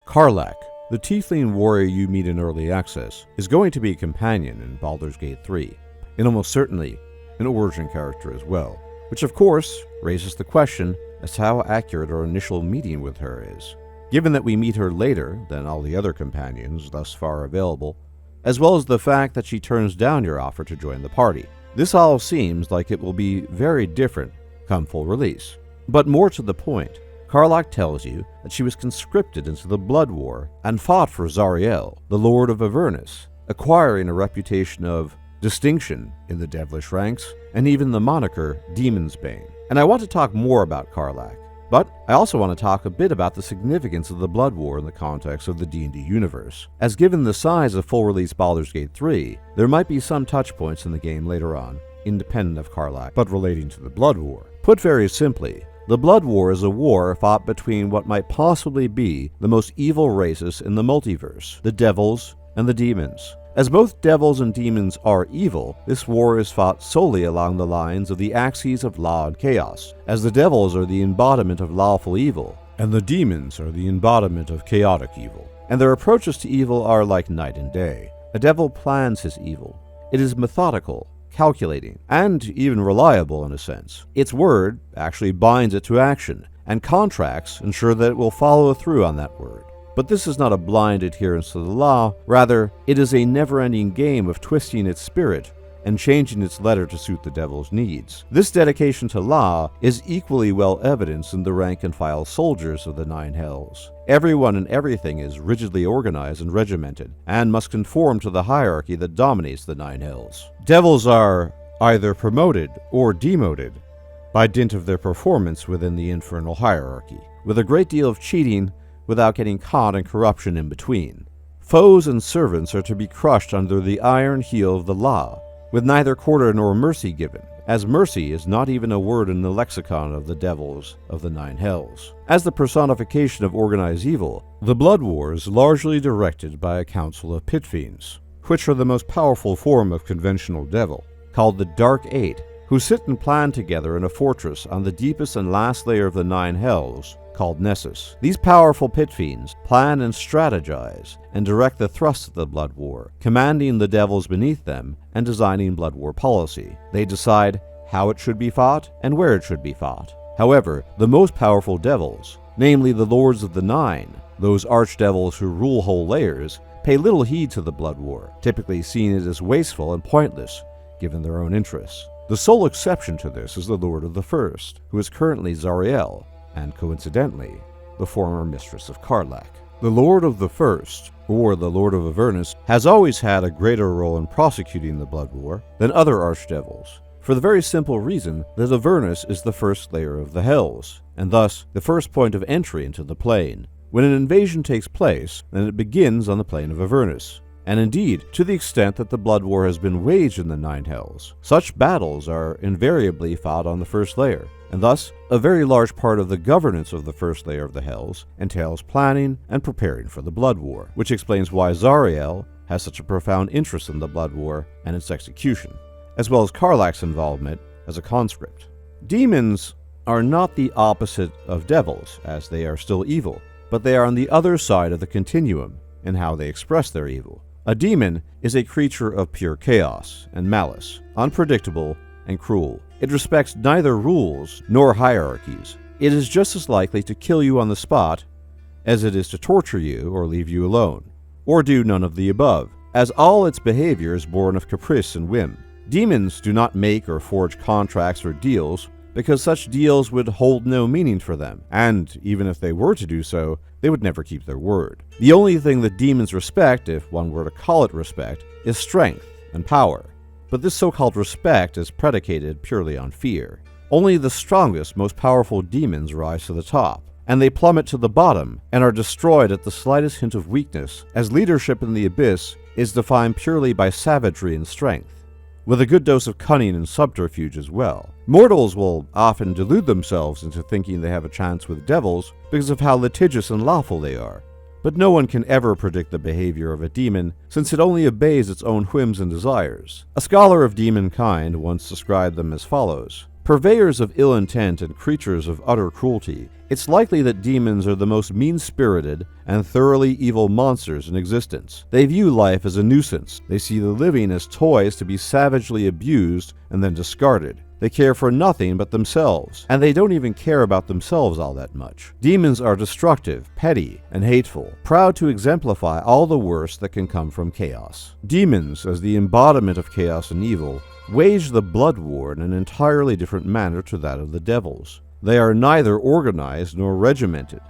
Karlach, the tiefling warrior you meet in early access, is going to be a companion in Baldur's Gate 3, and almost certainly an origin character as well, which of course raises the question as to how accurate our initial meeting with her is, given that we meet her later than all the other companions thus far available, as well as the fact that she turns down your offer to join the party. This all seems like it will be very different come full release. But more to the point, Karlach tells you that she was conscripted into the Blood War and fought for Zariel, the Lord of Avernus, acquiring a reputation of distinction in the devilish ranks and even the moniker Demon's Bane. And I want to talk more about Karlach, but I also want to talk a bit about the significance of the Blood War in the context of the D&D universe, as given the size of full-release Baldur's Gate 3, there might be some touchpoints in the game later on, independent of Karlach, but relating to the Blood War. Put very simply, the Blood War is a war fought between what might possibly be the most evil races in the multiverse, the devils and the demons. As both devils and demons are evil, this war is fought solely along the lines of the axes of law and chaos, as the devils are the embodiment of lawful evil, and the demons are the embodiment of chaotic evil. And their approaches to evil are like night and day. A devil plans his evil. It is methodical, calculating, and even reliable in a sense. Its word actually binds it to action, and contracts ensure that it will follow through on that word. But this is not a blind adherence to the law, rather, it is a never-ending game of twisting its spirit and changing its letter to suit the devil's needs. This dedication to law is equally well evidenced in the rank-and-file soldiers of the Nine Hells. Everyone and everything is rigidly organized and regimented, and must conform to the hierarchy that dominates the Nine Hells. Devils are either promoted or demoted by dint of their performance within the infernal hierarchy, with a great deal of cheating without getting caught in corruption in between. Foes and servants are to be crushed under the iron heel of the law, with neither quarter nor mercy given, as mercy is not even a word in the lexicon of the devils of the Nine Hells. As the personification of organized evil, the Blood War is largely directed by a council of pit fiends, which are the most powerful form of conventional devil, called the Dark Eight, who sit and plan together in a fortress on the deepest and last layer of the Nine Hells, called Nessus. These powerful pit fiends plan and strategize and direct the thrust of the Blood War, commanding the devils beneath them and designing Blood War policy. They decide how it should be fought and where it should be fought. However, the most powerful devils, namely the Lords of the Nine, those archdevils who rule whole layers, pay little heed to the Blood War, typically seeing it as wasteful and pointless, given their own interests. The sole exception to this is the Lord of the First, who is currently Zariel, and coincidentally, the former mistress of Karlach. The Lord of the First, or the Lord of Avernus, has always had a greater role in prosecuting the Blood War than other archdevils, for the very simple reason that Avernus is the first layer of the Hells, and thus the first point of entry into the plane. When an invasion takes place, then it begins on the plane of Avernus. And indeed, to the extent that the Blood War has been waged in the Nine Hells, such battles are invariably fought on the first layer, and thus a very large part of the governance of the first layer of the Hells entails planning and preparing for the Blood War, which explains why Zariel has such a profound interest in the Blood War and its execution, as well as Karlach's involvement as a conscript. Demons are not the opposite of devils, as they are still evil, but they are on the other side of the continuum in how they express their evil. A demon is a creature of pure chaos and malice, unpredictable and cruel. It respects neither rules nor hierarchies. It is just as likely to kill you on the spot as it is to torture you or leave you alone, or do none of the above, as all its behavior is born of caprice and whim. Demons do not make or forge contracts or deals, because such deals would hold no meaning for them, and even if they were to do so, they would never keep their word. The only thing that demons respect, if one were to call it respect, is strength and power. But this so-called respect is predicated purely on fear. Only the strongest, most powerful demons rise to the top, and they plummet to the bottom and are destroyed at the slightest hint of weakness, as leadership in the abyss is defined purely by savagery and strength, with a good dose of cunning and subterfuge as well. Mortals will often delude themselves into thinking they have a chance with devils because of how litigious and lawful they are. But no one can ever predict the behavior of a demon, since it only obeys its own whims and desires. A scholar of demon kind once described them as follows: Purveyors of ill intent and creatures of utter cruelty, it's likely that demons are the most mean-spirited and thoroughly evil monsters in existence. They view life as a nuisance. They see the living as toys to be savagely abused and then discarded. They care for nothing but themselves, and they don't even care about themselves all that much. Demons are destructive, petty, and hateful, proud to exemplify all the worst that can come from chaos. Demons, as the embodiment of chaos and evil, wage the blood war in an entirely different manner to that of the devils. They are neither organized nor regimented,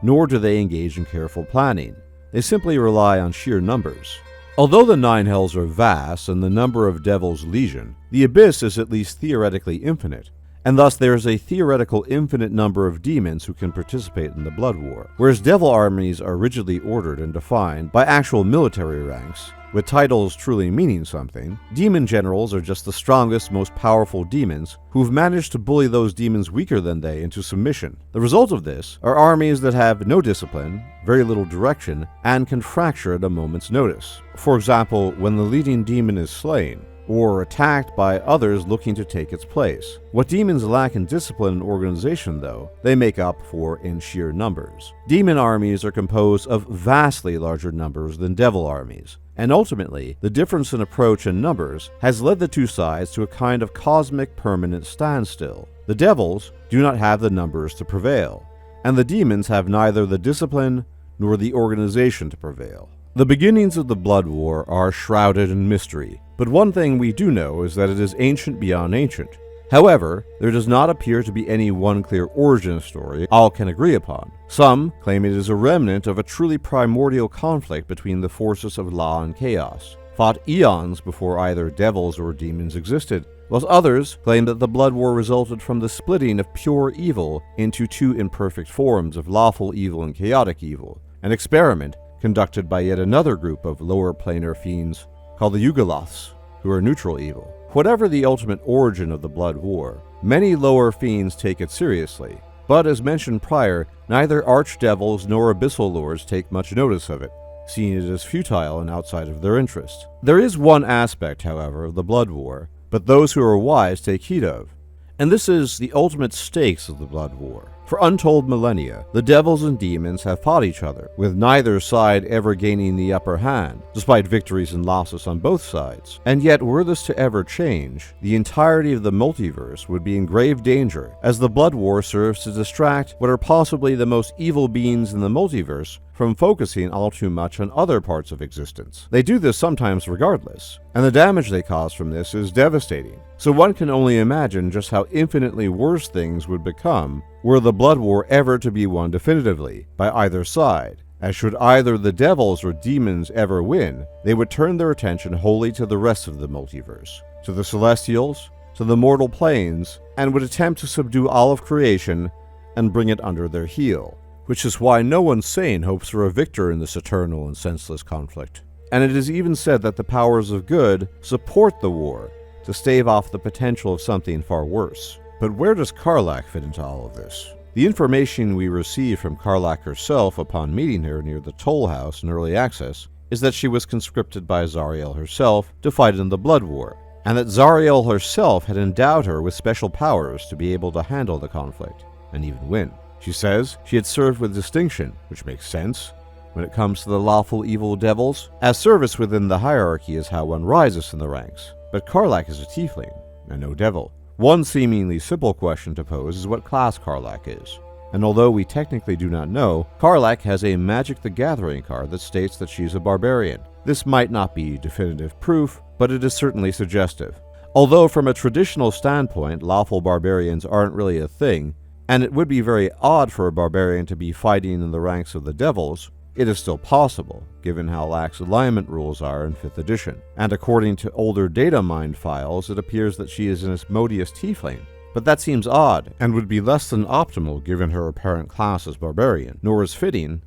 nor do they engage in careful planning. They simply rely on sheer numbers. Although the nine hells are vast and the number of devils legion, the abyss is at least theoretically infinite, and thus there is a theoretical infinite number of demons who can participate in the blood war. Whereas devil armies are rigidly ordered and defined by actual military ranks, with titles truly meaning something, demon generals are just the strongest, most powerful demons who've managed to bully those demons weaker than they into submission. The result of this are armies that have no discipline, very little direction, and can fracture at a moment's notice. For example, when the leading demon is slain, or attacked by others looking to take its place. What demons lack in discipline and organization, though, they make up for in sheer numbers. Demon armies are composed of vastly larger numbers than devil armies, and ultimately, the difference in approach and numbers has led the two sides to a kind of cosmic permanent standstill. The devils do not have the numbers to prevail, and the demons have neither the discipline nor the organization to prevail. The beginnings of the blood war are shrouded in mystery, but one thing we do know is that it is ancient beyond ancient. However, there does not appear to be any one clear origin story all can agree upon. Some claim it is a remnant of a truly primordial conflict between the forces of law and chaos, fought eons before either devils or demons existed, whilst others claim that the blood war resulted from the splitting of pure evil into two imperfect forms of lawful evil and chaotic evil, an experiment conducted by yet another group of lower planar fiends called the Yugoloths, who are neutral evil. Whatever the ultimate origin of the blood war, many lower fiends take it seriously, but as mentioned prior, neither archdevils nor abyssal lords take much notice of it, seeing it as futile and outside of their interest. There is one aspect, however, of the blood war, but those who are wise take heed of, and this is the ultimate stakes of the blood war. For untold millennia, the devils and demons have fought each other, with neither side ever gaining the upper hand, despite victories and losses on both sides. And yet, were this to ever change, the entirety of the multiverse would be in grave danger, as the blood war serves to distract what are possibly the most evil beings in the multiverse from focusing all too much on other parts of existence. They do this sometimes regardless, and the damage they cause from this is devastating. So one can only imagine just how infinitely worse things would become were the blood war ever to be won definitively by either side, as should either the devils or demons ever win, they would turn their attention wholly to the rest of the multiverse, to the celestials, to the mortal planes, and would attempt to subdue all of creation and bring it under their heel, which is why no one sane hopes for a victor in this eternal and senseless conflict. And it is even said that the powers of good support the war to stave off the potential of something far worse. But where does Karlach fit into all of this? The information we receive from Karlach herself upon meeting her near the Toll House in early access is that she was conscripted by Zariel herself to fight in the blood war, and that Zariel herself had endowed her with special powers to be able to handle the conflict, and even win. She says she had served with distinction, which makes sense when it comes to the lawful evil devils, as service within the hierarchy is how one rises in the ranks. But Karlach is a tiefling, and no devil. One seemingly simple question to pose is what class Karlach is. And although we technically do not know, Karlach has a Magic the Gathering card that states that she's a barbarian. This might not be definitive proof, but it is certainly suggestive. Although from a traditional standpoint, lawful barbarians aren't really a thing, and it would be very odd for a barbarian to be fighting in the ranks of the devils, it is still possible, given how lax alignment rules are in 5th edition. And according to older data mined files, it appears that she is an Asmodeus tiefling. But that seems odd, and would be less than optimal given her apparent class as barbarian, nor as fitting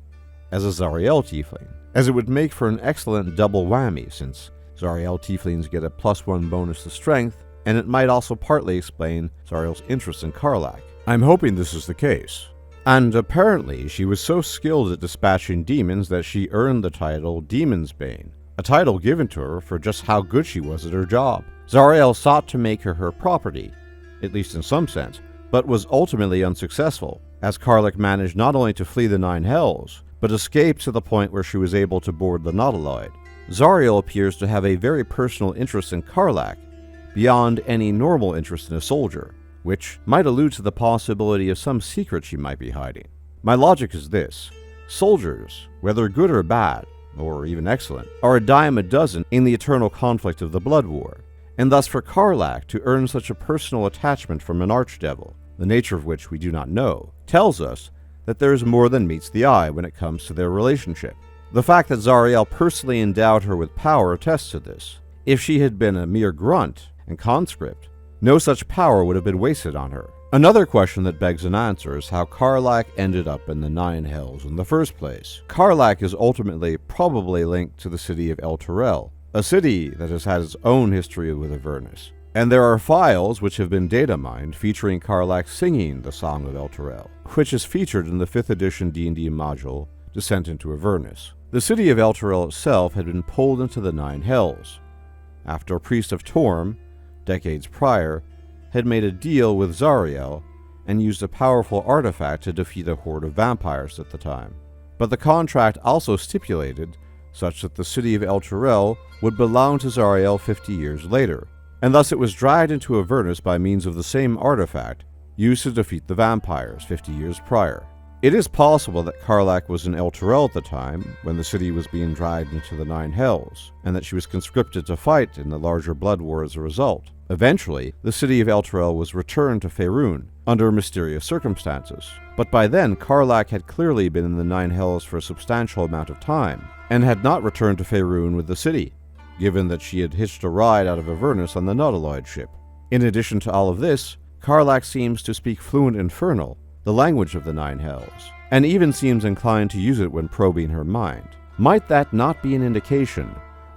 as a Zariel tiefling, as it would make for an excellent double whammy, since Zariel tieflings get a +1 bonus to strength, and it might also partly explain Zariel's interest in Karlach. I'm hoping this is the case. And apparently she was so skilled at dispatching demons that she earned the title Demon's Bane, a title given to her for just how good she was at her job. Zariel sought to make her her property, at least in some sense, but was ultimately unsuccessful, as Karlach managed not only to flee the Nine Hells, but escape to the point where she was able to board the Nautiloid. Zariel appears to have a very personal interest in Karlach, beyond any normal interest in a soldier, which might allude to the possibility of some secret she might be hiding. My logic is this: soldiers, whether good or bad, or even excellent, are a dime a dozen in the eternal conflict of the Blood War, and thus for Karlach to earn such a personal attachment from an archdevil, the nature of which we do not know, tells us that there is more than meets the eye when it comes to their relationship. The fact that Zariel personally endowed her with power attests to this. If she had been a mere grunt and conscript, no such power would have been wasted on her. Another question that begs an answer is how Karlach ended up in the Nine Hells in the first place. Karlach is ultimately probably linked to the city of Elturel, a city that has had its own history with Avernus. And there are files which have been data mined featuring Karlach singing the Song of Elturel, which is featured in the 5th edition D&D module, Descent into Avernus. The city of Elturel itself had been pulled into the Nine Hells after a priest of Torm, decades prior, had made a deal with Zariel and used a powerful artifact to defeat a horde of vampires at the time. But the contract also stipulated such that the city of Elturel would belong to Zariel 50 years later, and thus it was dragged into Avernus by means of the same artifact used to defeat the vampires 50 years prior. It is possible that Karlach was in Elturel at the time, when the city was being dragged into the Nine Hells, and that she was conscripted to fight in the larger Blood War as a result. Eventually, the city of Elturel was returned to Faerun, under mysterious circumstances. But by then, Karlach had clearly been in the Nine Hells for a substantial amount of time, and had not returned to Faerun with the city, given that she had hitched a ride out of Avernus on the Nautiloid ship. In addition to all of this, Karlach seems to speak fluent Infernal, the language of the Nine Hells, and even seems inclined to use it when probing her mind. Might that not be an indication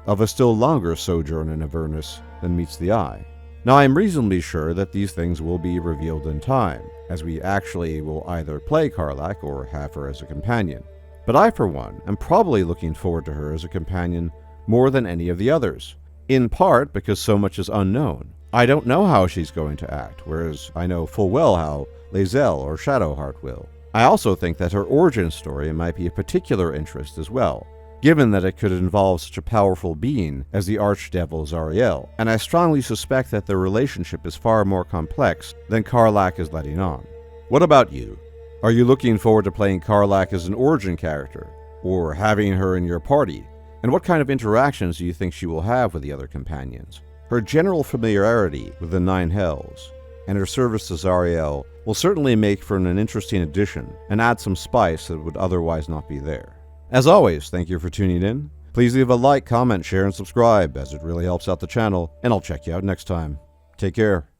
of a still longer sojourn in Avernus than meets the eye? Now, I am reasonably sure that these things will be revealed in time, as we actually will either play Karlach or have her as a companion. But I, for one, am probably looking forward to her as a companion more than any of the others, in part because so much is unknown. I don't know how she's going to act, whereas I know full well how Lae'zel or Shadowheart will. I also think that her origin story might be of particular interest as well, given that it could involve such a powerful being as the Archdevil Zariel, and I strongly suspect that their relationship is far more complex than Karlach is letting on. What about you? Are you looking forward to playing Karlach as an origin character, or having her in your party? And what kind of interactions do you think she will have with the other companions? Her general familiarity with the Nine Hells and her service to Zariel will certainly make for an interesting addition and add some spice that would otherwise not be there. As always, thank you for tuning in. Please leave a like, comment, share, and subscribe, as it really helps out the channel, and I'll check you out next time. Take care.